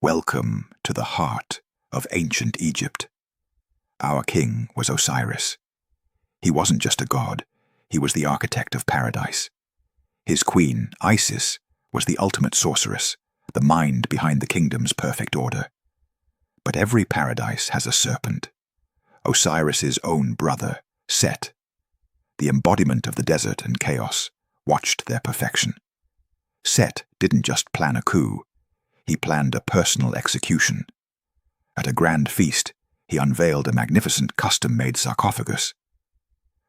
Welcome to the heart of ancient Egypt. Our king was Osiris. He wasn't just a god, he was the architect of paradise. His queen, Isis, was the ultimate sorceress, the mind behind the kingdom's perfect order. But every paradise has a serpent. Osiris's own brother, Set, the embodiment of the desert and chaos, watched their perfection. Set didn't just plan a coup, he planned a personal execution. At a grand feast, he unveiled a magnificent custom-made sarcophagus.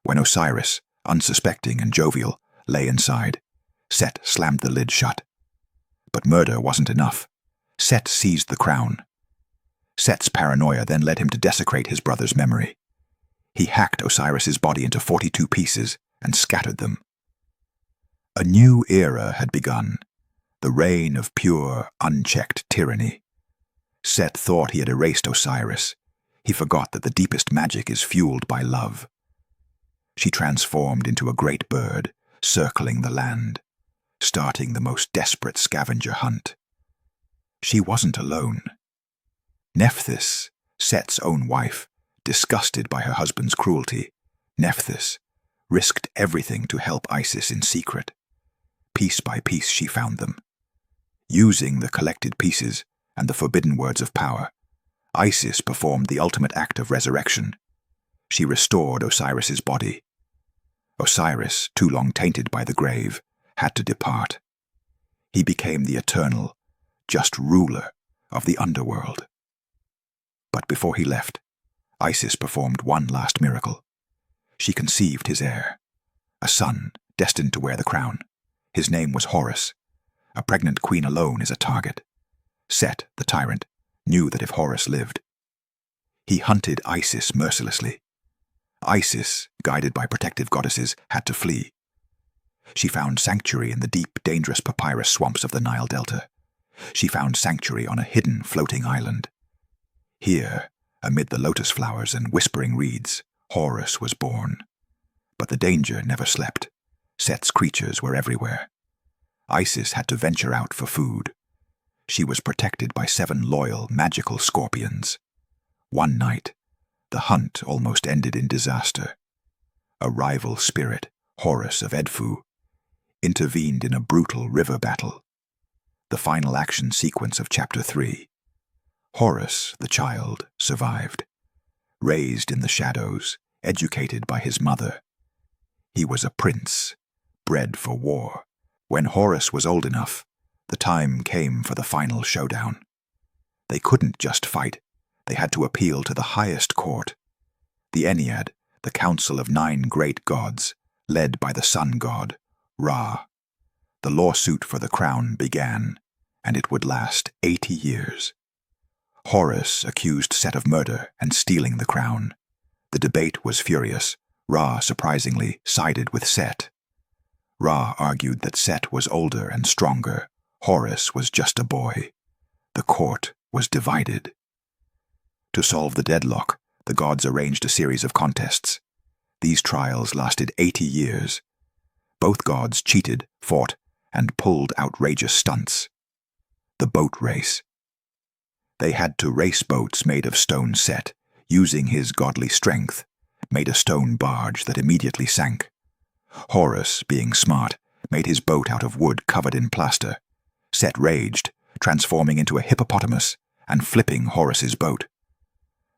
When Osiris, unsuspecting and jovial, lay inside, Set slammed the lid shut. But murder wasn't enough. Set seized the crown. Set's paranoia then led him to desecrate his brother's memory. He hacked Osiris's body into 42 pieces and scattered them. A new era had begun, the reign of pure, unchecked tyranny. Set thought he had erased Osiris. He forgot that the deepest magic is fueled by love. She transformed into a great bird, circling the land, starting the most desperate scavenger hunt. She wasn't alone. Nephthys, Set's own wife, disgusted by her husband's cruelty, Nephthys risked everything to help Isis in secret. Piece by piece she found them. Using the collected pieces and the forbidden words of power, Isis performed the ultimate act of resurrection. She restored Osiris's body. Osiris, too long tainted by the grave, had to depart. He became the eternal, just ruler of the underworld. But before he left, Isis performed one last miracle. She conceived his heir, a son destined to wear the crown. His name was Horus. A pregnant queen alone is a target. Set, the tyrant, knew that if Horus lived, he hunted Isis mercilessly. Isis, guided by protective goddesses, had to flee. She found sanctuary in the deep, dangerous papyrus swamps of the Nile Delta. She found sanctuary on a hidden, floating island. Here, amid the lotus flowers and whispering reeds, Horus was born. But the danger never slept. Set's creatures were everywhere. Isis had to venture out for food. She was protected by 7 loyal, magical scorpions. One night, the hunt almost ended in disaster. A rival spirit, Horus of Edfu, intervened in a brutal river battle. The final action sequence of Chapter 3. Horus, the child, survived. Raised in the shadows, educated by his mother. He was a prince, bred for war. When Horus was old enough, the time came for the final showdown. They couldn't just fight. They had to appeal to the highest court. The Ennead, the council of 9 great gods, led by the sun god, Ra. The lawsuit for the crown began, and it would last 80 years. Horus accused Set of murder and stealing the crown. The debate was furious. Ra, surprisingly, sided with Set. Ra argued that Set was older and stronger. Horus was just a boy. The court was divided. To solve the deadlock, the gods arranged a series of contests. These trials lasted 80 years. Both gods cheated, fought, and pulled outrageous stunts. The boat race. They had to race boats made of stone. Set, using his godly strength, made a stone barge that immediately sank. Horus, being smart, made his boat out of wood covered in plaster. Set raged, transforming into a hippopotamus and flipping Horus's boat.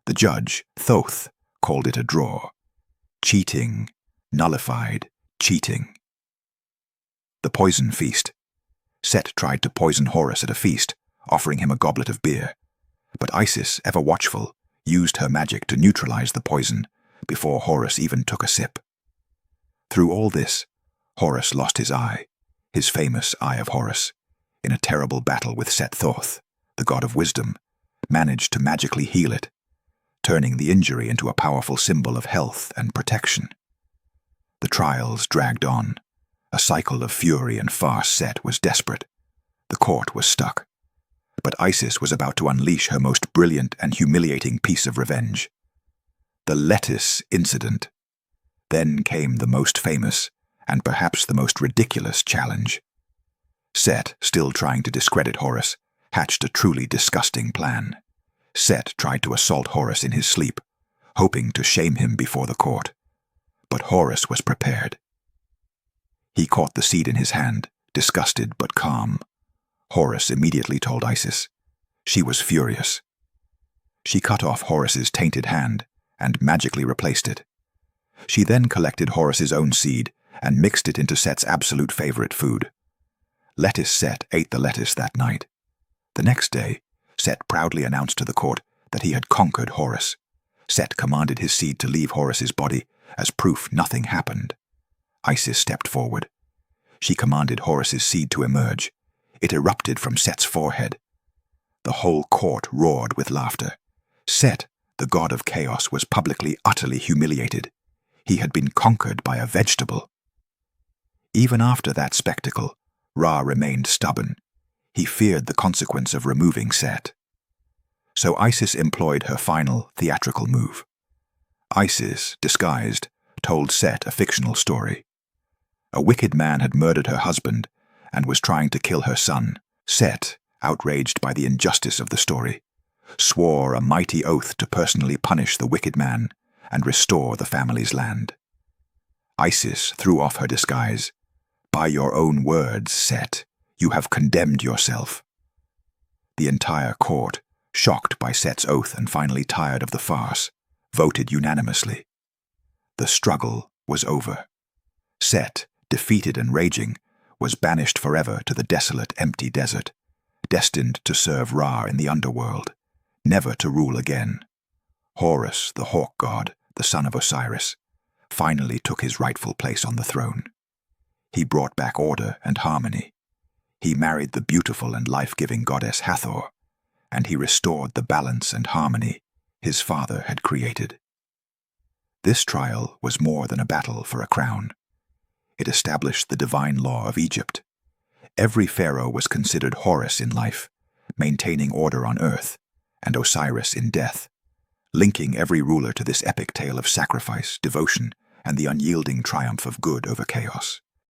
The judge, Thoth, called it a draw. Cheating, nullified, cheating. The poison feast. Set tried to poison Horus at a feast, offering him a goblet of beer. But Isis, ever watchful, used her magic to neutralize the poison before Horus even took a sip. Through all this, Horus lost his eye, his famous Eye of Horus, in a terrible battle with Set. Thoth, the god of wisdom, managed to magically heal it, turning the injury into a powerful symbol of health and protection. The trials dragged on, a cycle of fury and farce. Set was desperate. The court was stuck. But Isis was about to unleash her most brilliant and humiliating piece of revenge. The lettuce incident. Then came the most famous, and perhaps the most ridiculous challenge. Set, still trying to discredit Horus, hatched a truly disgusting plan. Set tried to assault Horus in his sleep, hoping to shame him before the court. But Horus was prepared. He caught the seed in his hand, disgusted but calm. Horus immediately told Isis. She was furious. She cut off Horus's tainted hand and magically replaced it. She then collected Horus's own seed and mixed it into Set's absolute favorite food. Lettuce Set ate the lettuce that night. The next day, Set proudly announced to the court that he had conquered Horus. Set commanded his seed to leave Horus's body as proof nothing happened. Isis stepped forward. She commanded Horus's seed to emerge. It erupted from Set's forehead. The whole court roared with laughter. Set, the god of chaos, was publicly utterly humiliated. He had been conquered by a vegetable. Even after that spectacle, Ra remained stubborn. He feared the consequence of removing Set. So Isis employed her final theatrical move. Isis, disguised, told Set a fictional story. A wicked man had murdered her husband and was trying to kill her son. Set, outraged by the injustice of the story, swore a mighty oath to personally punish the wicked man and restore the family's land. Isis threw off her disguise. By your own words, Set, you have condemned yourself. The entire court, shocked by Set's oath and finally tired of the farce, voted unanimously. The struggle was over. Set, defeated and raging, was banished forever to the desolate, empty desert, destined to serve Ra in the underworld, never to rule again. Horus, the hawk god, the son of Osiris, finally took his rightful place on the throne. He brought back order and harmony. He married the beautiful and life-giving goddess Hathor, and he restored the balance and harmony his father had created. This trial was more than a battle for a crown. It established the divine law of Egypt. Every pharaoh was considered Horus in life, maintaining order on earth, and Osiris in death, linking every ruler to this epic tale of sacrifice, devotion, and the unyielding triumph of good over chaos.